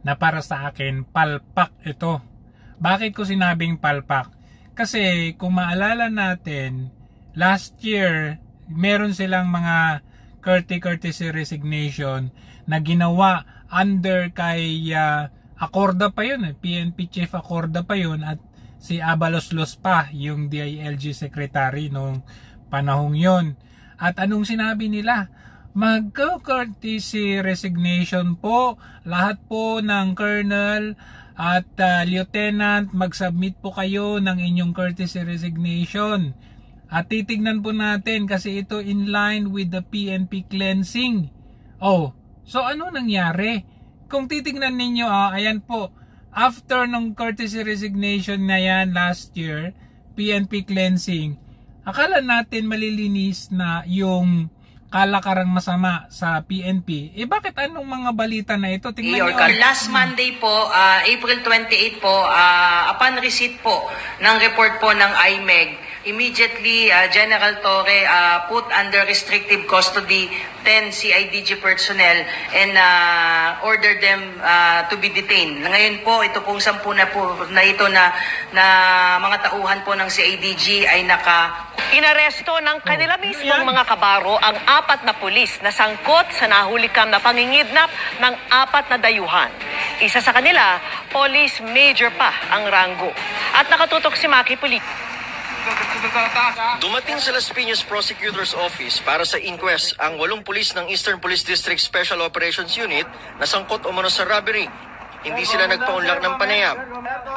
na para sa akin palpak ito. Bakit ko sinabing palpak? Kasi kung maalala natin, last year meron silang mga courtesy resignation na ginawa under kay Acorda pa yun, PNP Chief Acorda pa yun, at si Abalos-Los pa yung DILG secretary nung panahong yon. At anong sinabi nila? Mag-courtesy resignation po lahat po ng colonel at lieutenant, mag-submit po kayo ng inyong courtesy resignation. At titignan po natin kasi ito in line with the PNP cleansing. Oh, so ano nangyari? Kung titignan ninyo, ayan po, after ng courtesy resignation na yan last year, PNP cleansing, akala natin malilinis na yung kalakarang masama sa PNP. Bakit anong mga balita na ito? Tingnan nyo. Last Monday po, April 28 po, upon receipt po ng report po ng IMEG, immediately General Torre put under restrictive custody 10 CIDG personnel and ordered them to be detained. Ngayon po, ito pong 10 na po na ito na mga tauhan po ng CIDG ay Inaresto ng kanila mismong mga kabaro ang 4 na pulis na sangkot sa nahulikam na pangingidnap ng 4 na dayuhan. Isa sa kanila, Police Major pa ang ranggo. At nakatutok si Maki Pulit. Dumating sa Las Piñas Prosecutor's Office para sa inquest ang 8 pulis ng Eastern Police District Special Operations Unit na sangkot umano sa robbery. Hindi sila nagpaunlak ng panayam.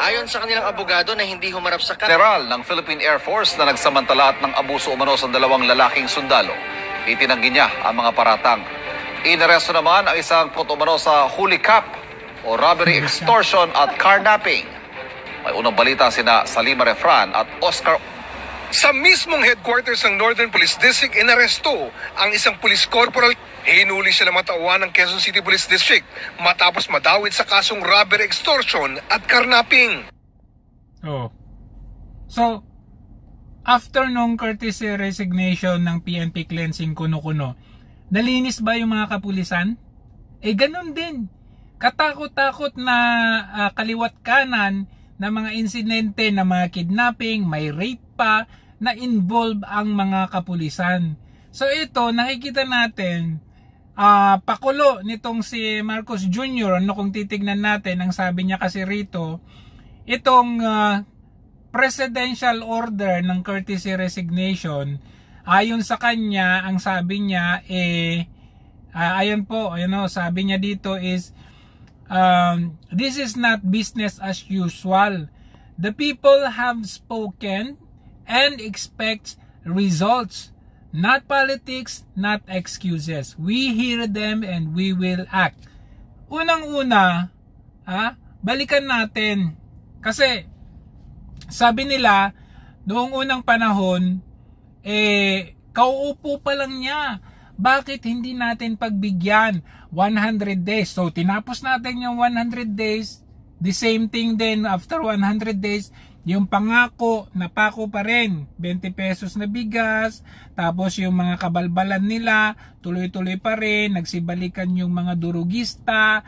Ayon sa kanilang abogado na hindi humarap sa General ng Philippine Air Force na nagsamantala at ng abuso umano sa 2 lalaking sundalo. Itinanggi niya ang mga paratang. Inaresto naman ang isang umano sa huli cap o robbery, extortion at carnapping. May unang balita sina Salima Refran at Oscar. Sa mismong headquarters ng Northern Police District, inaresto ang isang police corporal. Hinuli siya ng matauhan ng Quezon City Police District matapos madawit sa kasong robbery, extortion at carnapping. Oh. So, after nung courtesy resignation ng PNP cleansing kuno-kuno, nalinis ba yung mga kapulisan? Ganun din. Katakot-takot na kaliwat kanan na mga insidente na mga kidnapping, may rape pa, na involve ang mga kapulisan. So ito, nakikita natin, pakulo nitong si Marcos Jr. Kung titignan natin, ang sabi niya kasi rito, itong presidential order ng courtesy resignation, ayon sa kanya, ang sabi niya, ayan po, sabi niya dito is, this is not business as usual. The people have spoken and expect results, not politics, not excuses. We hear them and we will act. Unang-una, balikan natin. Kasi, sabi nila, noong unang panahon, kauupo pa lang niya. Bakit hindi natin pagbigyan? 100 days. So, tinapos natin yung 100 days. The same thing din after 100 days. Yung pangako, napako pa rin. 20 pesos na bigas. Tapos yung mga kabalbalan nila, tuloy-tuloy pa rin. Nagsibalikan yung mga durugista.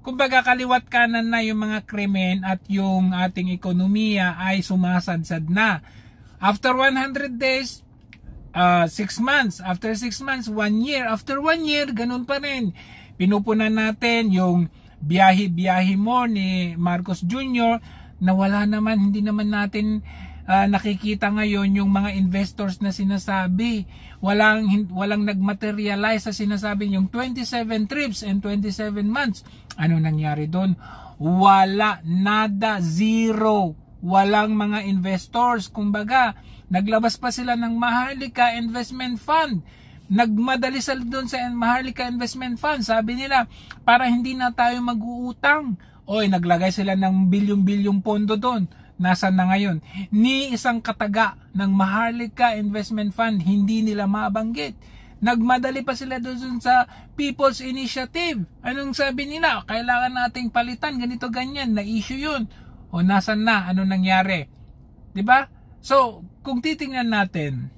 Kumbaga kaliwat kanan na yung mga krimen at yung ating ekonomiya ay sumasadsad na. After 100 days, 6 months. After 6 months, 1 year. After 1 year, ganun pa rin. Pinupunan natin yung biyahe-biyahe mo ni Marcos Jr. na wala naman, hindi naman natin nakikita ngayon yung mga investors na sinasabi. Walang nagmaterialize sa sinasabi yung 27 trips and 27 months. Ano nangyari doon? Wala, nada, zero. Walang mga investors. Kumbaga, naglabas pa sila ng Maharlika Investment Fund. Nagmadali sila doon sa Maharlika Investment Fund. Sabi nila, para hindi na tayo mag-uutang. Naglagay sila ng bilyong-bilyong pondo doon. Nasaan na ngayon? Ni isang kataga ng Maharlika Investment Fund, hindi nila mabanggit. Nagmadali pa sila doon sa People's Initiative. Anong sabi nila? Kailangan nating palitan, ganito, ganyan. Na-issue yun. Nasaan na? Ano nangyari? Diba? So, kung titingnan natin,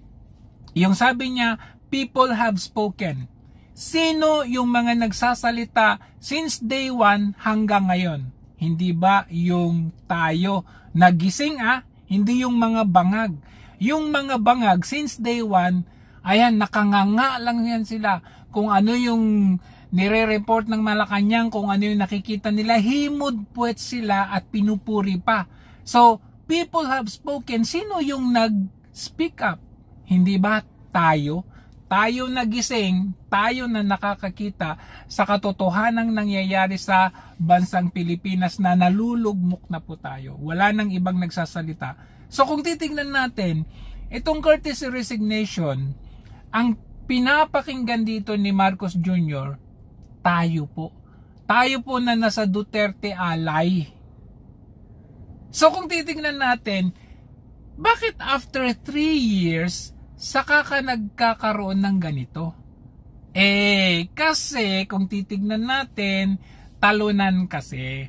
yung sabi niya, people have spoken. Sino yung mga nagsasalita since day 1 hanggang ngayon? Hindi ba yung tayo nagising Hindi yung mga bangag. Yung mga bangag since day 1, ayan, nakanganga lang yan sila. Kung ano yung nire-report ng Malacanang, kung ano yung nakikita nila, himod puwet sila at pinupuri pa. So, people have spoken. Sino yung nag-speak up? Hindi ba tayo? Tayo nagising, tayo na nakakakita sa katotohanang nangyayari sa bansang Pilipinas na nalulugmok na po tayo. Wala nang ibang nagsasalita. So kung titignan natin, itong courtesy resignation, ang pinapakinggan dito ni Marcos Jr., tayo po. Tayo po na nasa Duterte alay. So kung titignan natin, bakit after 3 years, saka ka nagkakaroon ng ganito? Kasi kung titignan natin, talunan kasi.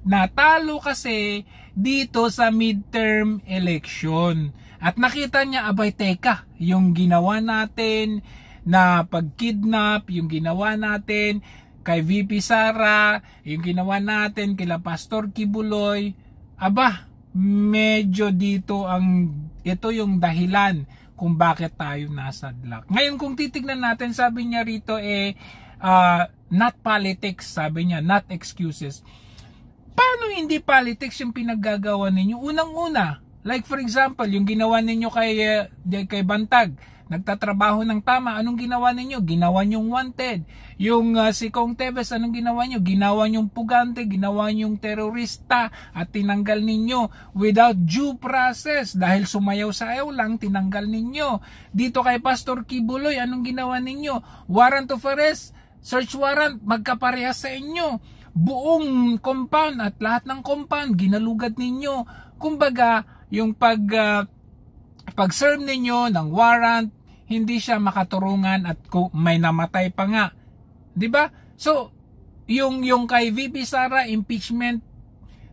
Natalo kasi dito sa midterm election. At nakita niya, abay teka, yung ginawa natin na pagkidnap, yung ginawa natin kay VP Sara, yung ginawa natin kila Pastor Kibuloy, medyo dito ito yung dahilan kung bakit tayo nasadlak. Ngayon kung titignan natin, sabi niya rito not politics, sabi niya, not excuses. Paano hindi politics yung pinaggagawa ninyo? Unang-una, like for example, yung ginawa ninyo kay Bantag, nagtatrabaho ng tama, anong ginawa ninyo? Ginawa nyong wanted. Yung si Kong Teves, anong ginawa nyo? Ginawa nyong pugante, ginawa nyong terorista at tinanggal ninyo without due process. Dahil sumayaw-sayaw lang, tinanggal ninyo. Dito kay Pastor Kibuloy, anong ginawa ninyo? Warrant of arrest, search warrant, magkaparehas sa inyo. Buong compound at lahat ng compound, ginalugad ninyo. Kumbaga, yung pag-serve ninyo ng warrant, hindi siya makaturungan at may namatay pa nga. 'Di ba? So, yung kay VP Sara impeachment,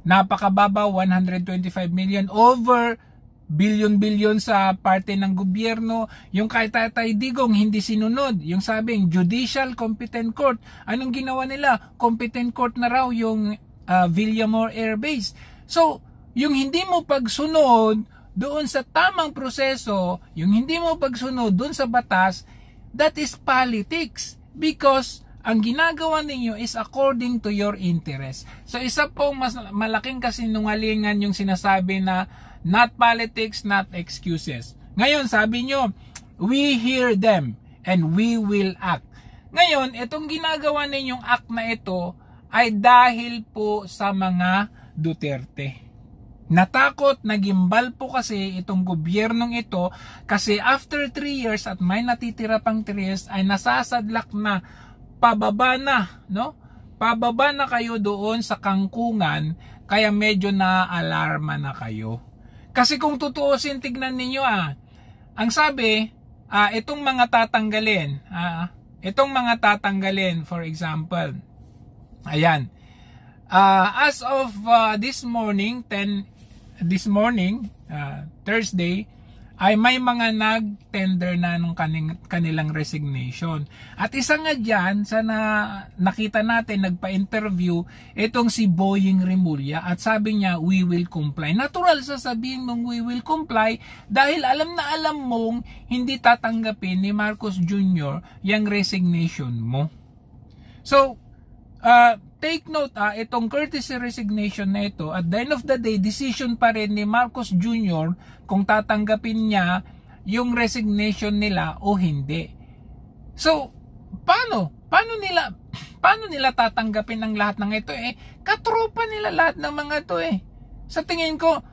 napakababa, 125 million, over billion sa parte ng gobyerno. Yung kay Tatay Digong hindi sinunod. Yung sabing Judicial Competent Court, anong ginawa nila? Competent Court na raw yung Villamor Air Base. So, yung hindi mo pagsunod doon sa tamang proseso, yung hindi mo pagsunod doon sa batas, that is politics. Because ang ginagawa ninyo is according to your interest. So isa pong mas malaking kasinungalingan yung sinasabi na not politics, not excuses. Ngayon sabi nyo, we hear them and we will act. Ngayon, itong ginagawa ninyong act na ito ay dahil po sa mga Duterte. Natakot, nagimbal po kasi itong gobyernong ito kasi after 3 years at may natitira pang 3 years ay nasasadlak na, pababa na, no? Pababa na kayo doon sa kangkungan, kaya medyo na-alarma na kayo. Kasi kung tutuusin, tignan ninyo ang sabi, itong mga tatanggalin, for example, ayan, as of this morning, Thursday, ay may mga nag-tender na ng kanilang resignation. At isa nga dyan, sa nakita natin, nagpa-interview, itong si Boying Rimulya, at sabi niya, we will comply. Natural sasabihin mong we will comply, dahil alam na alam mong hindi tatanggapin ni Marcos Jr. yung resignation mo. So, take note, itong courtesy resignation na ito, at the end of the day, decision pa rin ni Marcos Jr. kung tatanggapin niya yung resignation nila o hindi. So, paano nila tatanggapin ang lahat ng ito? Katropa nila lahat ng mga ito Sa tingin ko,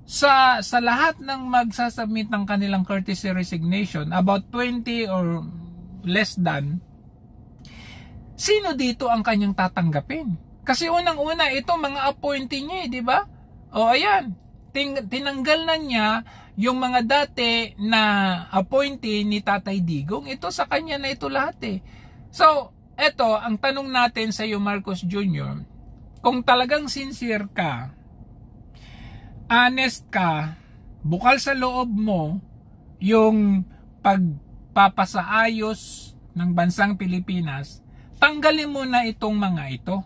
sa lahat ng magsasubmit ng kanilang courtesy resignation, about 20 or less than, sino dito ang kanyang tatanggapin? Kasi unang-una, ito mga appointee niya, di ba? O ayan, tinanggal na niya yung mga dati na appointee ni Tatay Digong. Ito sa kanya na ito lahat So, ito, ang tanong natin sa iyo, Marcos Jr., kung talagang sincere ka, honest ka, bukal sa loob mo yung pagpapasaayos ng bansang Pilipinas, tanggalin mo na itong mga ito.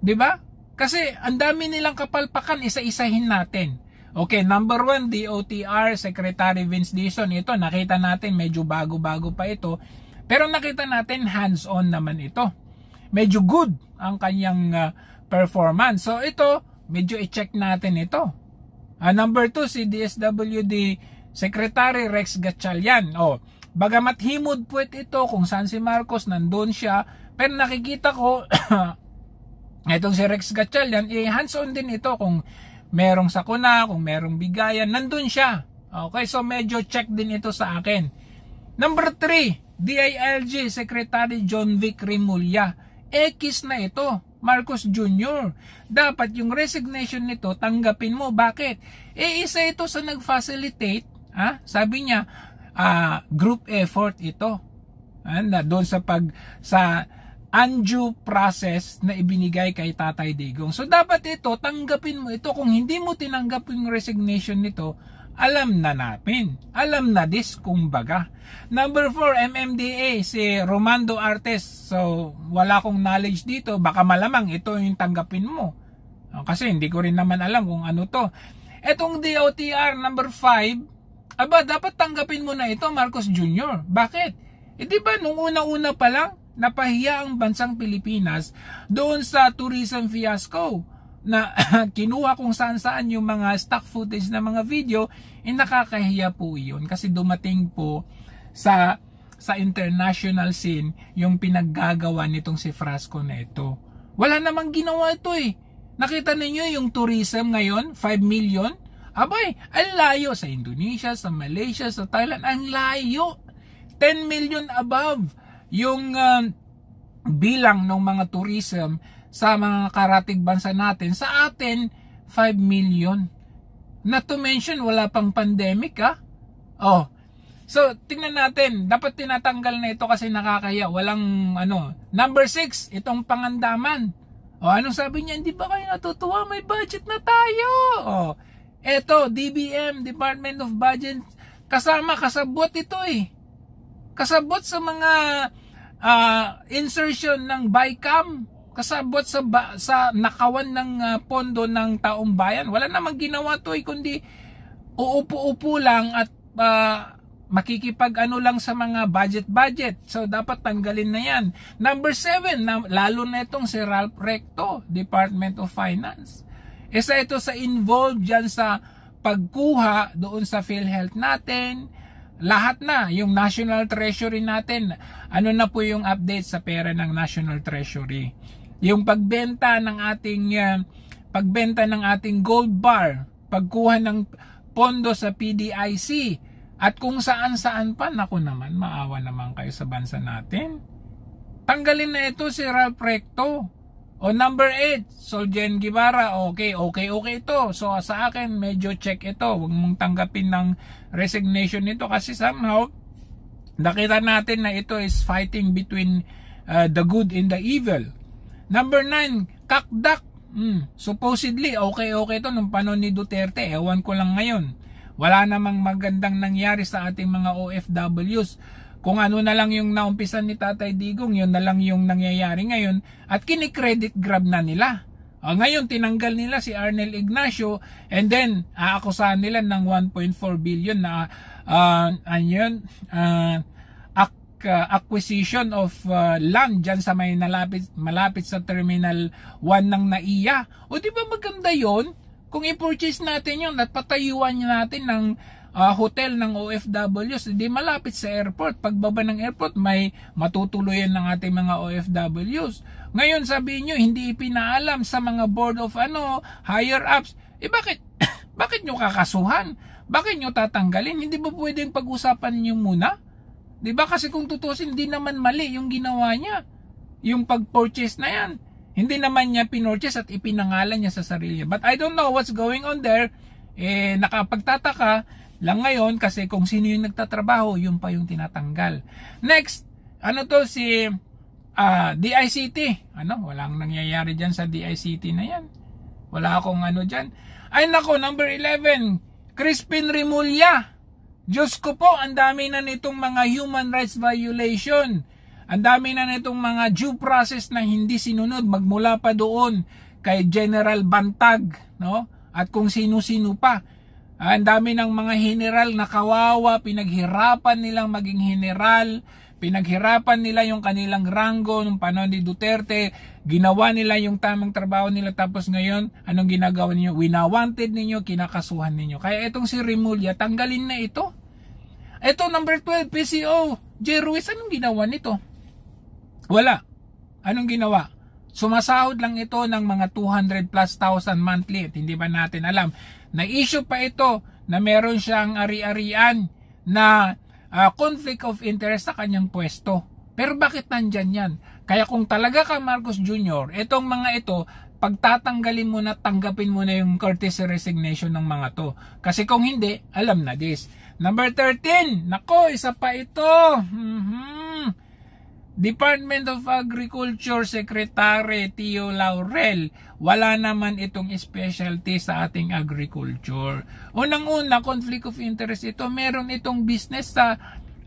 'Di ba? Kasi ang dami nilang kapalpakan, isa-isahin natin. Okay, number 1, DOTR, Secretary Vince Dizon. Ito, nakita natin, medyo bago-bago pa ito. Pero nakita natin, hands-on naman ito. Medyo good ang kanyang performance. So ito, medyo i-check natin ito. Number 2, si DSWD Secretary Rex Gatchalian. Bagamat himod puwet ito kung saan si Marcos, nandun siya. Pero nakikita ko, itong si Rex Gatchalian, hands-on din ito. Kung merong sakuna, kung merong bigayan, nandun siya. Okay, so medyo check din ito sa akin. Number 3, DILG Secretary John Vic Remulla. X na ito, Marcos Jr. Dapat yung resignation nito, tanggapin mo. Bakit? Isa ito sa nag-facilitate, sabi niya, group effort ito. Doon sa undue process na ibinigay kay Tatay Digong. So dapat ito, tanggapin mo ito. Kung hindi mo tinanggap yung resignation nito, alam na natin. Alam na kumbaga. Number 4, MMDA, si Romando Artes. So wala akong knowledge dito. Baka malamang ito yung tanggapin mo. Kasi hindi ko rin naman alam kung ano to. Etong DOTR number 5, dapat tanggapin mo na ito, Marcos Jr. Bakit? Di ba nung una-una pa lang, napahiya ang bansang Pilipinas doon sa tourism fiasco na kinuha kung saan-saan yung mga stock footage na mga video, nakakahiya po yun kasi dumating po sa international scene yung pinaggagawa nitong si Frasco na ito. Wala namang ginawa ito Nakita ninyo yung tourism ngayon, 5 million? Abay, ang layo sa Indonesia, sa Malaysia, sa Thailand, ang layo. 10 million above yung bilang ng mga tourism sa mga karatig bansa natin. Sa atin, 5 million. Not to mention, wala pang pandemic So, tingnan natin. Dapat tinatanggal na ito kasi nakakahiya. Walang Number 6, itong Pangandaman. Anong sabi niya? Hindi ba kayo natutuwa? May budget na tayo. Ito, DBM, Department of Budget. Kasabot ito Kasabot sa mga insertion ng BICAM, kasabot sa nakawan ng pondo ng taong bayan. Wala namang ginawa to kundi uupo-upo lang at makikipag lang sa mga budget. So dapat tanggalin na yan. Number 7, lalo na itong si Ralph Recto, Department of Finance. Isa ito sa involved dyan sa pagkuha doon sa PhilHealth natin. Lahat na, yung National Treasury natin, ano na po yung update sa pera ng National Treasury. Yung pagbenta ng ating gold bar, pagkuha ng pondo sa PDIC, at kung saan-saan pa, naku naman, maawa naman kayo sa bansa natin. Tanggalin na ito si Ralph Recto. Number 8, Soljen Guevara. Okay ito. So sa akin, medyo check ito. Huwag mong tanggapin ng resignation nito kasi somehow nakita natin na ito is fighting between the good and the evil. Number 9, Kakdak. Supposedly, okay ito nung panahon ni Duterte. Ewan ko lang ngayon. Wala namang magandang nangyari sa ating mga OFWs. Kung ano na lang yung naumpisan ni Tatay Digong, yun na lang yung nangyayari ngayon at kinikredit grab na nila. Ngayon tinanggal nila si Arnel Ignacio and then aakusahan nila ng 1.4 billion na acquisition of land dyan sa may malapit sa Terminal 1 ng NAIA. O di ba maganda yon? Kung i-purchase natin yun at patayuan natin ng hotel ng OFWs, di malapit sa airport. Pagbaba ng airport, may matutuluyan ng ating mga OFWs. Ngayon sabihin nyo, hindi ipinaalam sa mga board of higher ups. Bakit nyo kakasuhan? Bakit nyo tatanggalin? Hindi ba pwedeng pag-usapan nyo muna? Di ba kasi kung tutusin, hindi naman mali yung ginawa niya. Yung pag-purchase na yan. Hindi naman niya pinurchase at ipinangalan niya sa sarili. But I don't know what's going on there. Nakapagtataka lang ngayon kasi kung sino yung nagtatrabaho, yun pa yung tinatanggal. Next, si DICT. Walang nangyayari dyan sa DICT na yan. Wala akong dyan. Ay nako, number 11, Crispin Remulla. Diyos ko po, ang dami na nitong mga human rights violation. Ang dami na nitong mga due process na hindi sinunod, magmula pa doon kay General Bantag, no? At kung sino-sino pa. Ang dami ng mga general na kawawa, pinaghirapan nilang maging general, pinaghirapan nila yung kanilang ranggo nung panahon ni Duterte, ginawa nila yung tamang trabaho nila, tapos ngayon, anong ginagawa ninyo? Winawanted ninyo, kinakasuhan ninyo. Kaya itong si Remulla, tanggalin na ito. Ito, number 12, PCO, J. Ruiz, anong ginawa nito? Wala. Anong ginawa? Sumasahod lang ito ng mga 200 plus thousand monthly at hindi ba natin alam. Na-issue pa ito na meron siyang ari-arian na conflict of interest sa kanyang pwesto. Pero bakit nandyan yan? Kaya kung talaga ka Marcos Jr., itong mga ito, pagtatanggalin mo na, tanggapin mo na yung courtesy resignation ng mga to. Kasi kung hindi, alam na this. Number 13, nako, isa pa ito. Department of Agriculture Secretary Tio Laurel, wala naman itong specialty sa ating agriculture. Unang-una, conflict of interest ito. Meron itong business sa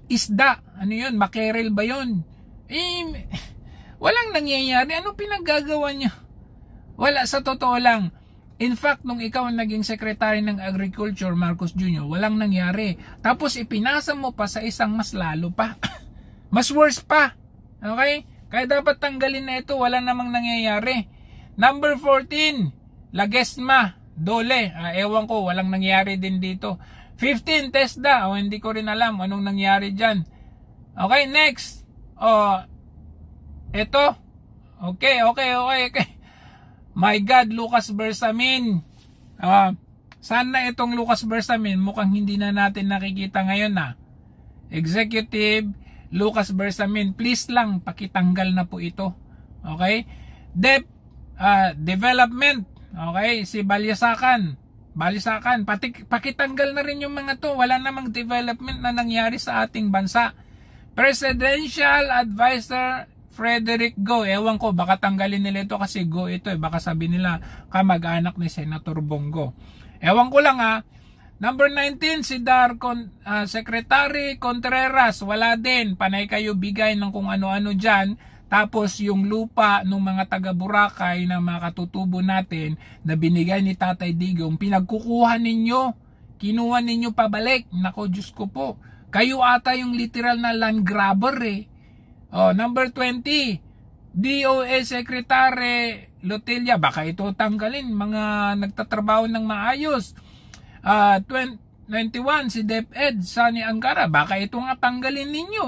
isda. Ano yun? Mackerel ba yun? Walang nangyayari. Anong pinaggagawa niya? Wala, sa totoo lang. In fact, nung ikaw naging secretary ng agriculture, Marcos Jr., walang nangyari. Tapos ipinasa mo pa sa isang mas lalo pa. Mas worse pa. Okay? Kaya dapat tanggalin na ito. Wala namang nangyayari. Number 14, Lagesma, Dole. Ewan ko, walang nangyayari din dito. 15, TESDA. Hindi ko rin alam anong nangyayari dyan. Okay, next. Ito. Okay. My God, Lucas Bersamin. Sana itong Lucas Bersamin, mukhang hindi na natin nakikita ngayon na. Executive Lucas Bersamin, please lang pakitanggal na po ito. Okay? Development. Okay? Si Balisacan, pakitanggal na rin yung mga to. Wala namang development na nangyari sa ating bansa. Presidential Advisor Frederick Go. Ewan ko, baka tanggalin nila ito kasi Go ito. Baka sabi nila kamag-anak ni Senator Bongo. Ewan ko lang Number 19, si Secretary Contreras, wala din. Panay kayo bigay ng kung ano-ano dyan. Tapos yung lupa ng mga taga Boracay na mga katutubo natin na binigay ni Tatay Digong, pinagkukuha ninyo. Kinuha ninyo pabalik. Nako, Diyos ko po. Kayo ata yung literal na land grabber Number 20, DOA Secretary Lotella, baka ito tanggalin. Mga nagtatrabaho ng maayos. 21, si DepEd Sani Angara, baka ito nga tanggalin ninyo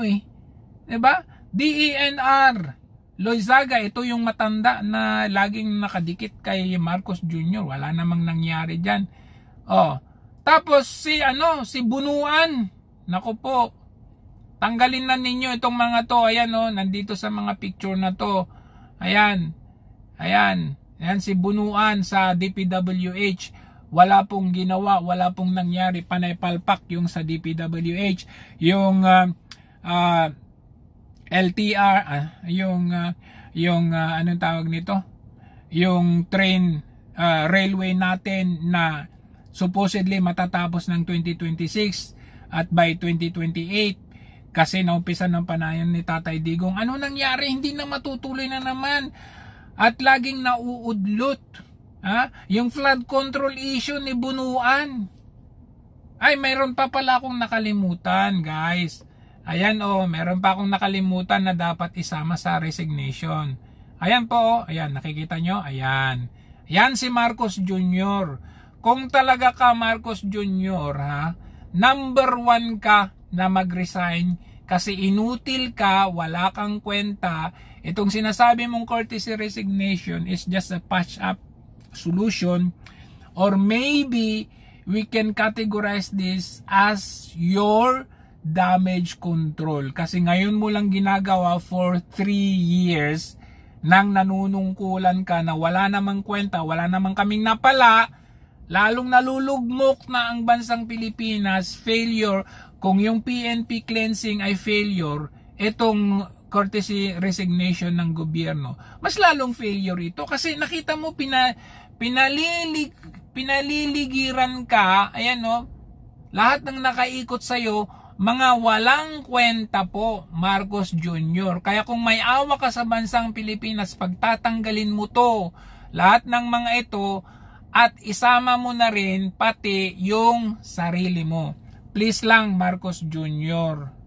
diba? DENR Loizaga, ito yung matanda na laging nakadikit kay Marcos Jr. Wala namang nangyari dyan. Tapos si Bunuan, naku po, tanggalin na ninyo itong mga to. Ayan nandito sa mga picture na to. Ayan si Bunuan sa DPWH. Wala pong ginawa, wala pong nangyari, panay palpak yung sa DPWH, yung LTR, anong tawag nito? Yung railway natin na supposedly matatapos ng 2026 at by 2028 kasi naumpisa ng panayon ni Tatay Digong. Ano nangyari? Hindi na matutuloy na naman at laging nauudlot. Yung flood control issue ni Bunuan. Ay, mayroon pa pala akong nakalimutan, guys. Ayan meron pa akong nakalimutan na dapat isama sa resignation. Ayan po, ayan, nakikita nyo? Ayan. Yan si Marcos Jr. Kung talaga ka Marcos Jr., number 1 ka na mag-resign kasi inutil ka, wala kang kwenta. Itong sinasabi mong courtesy resignation is just a patch-up solution, or maybe we can categorize this as your damage control kasi ngayon mo lang ginagawa for 3 years nang nanunungkulan ka na wala namang kwenta, wala namang kaming napala, lalong nalulugmok na ang bansang Pilipinas. Failure. Kung yung PNP cleansing ay failure, itong courtesy resignation ng gobyerno, mas lalong failure ito kasi nakita mo pinaliligiran ka, Lahat ng nakaikot sa'yo, mga walang kwenta po, Marcos Jr. Kaya kung may awa ka sa bansang Pilipinas, pagtatanggalin mo to, lahat ng mga ito, at isama mo na rin pati yung sarili mo. Please lang, Marcos Jr.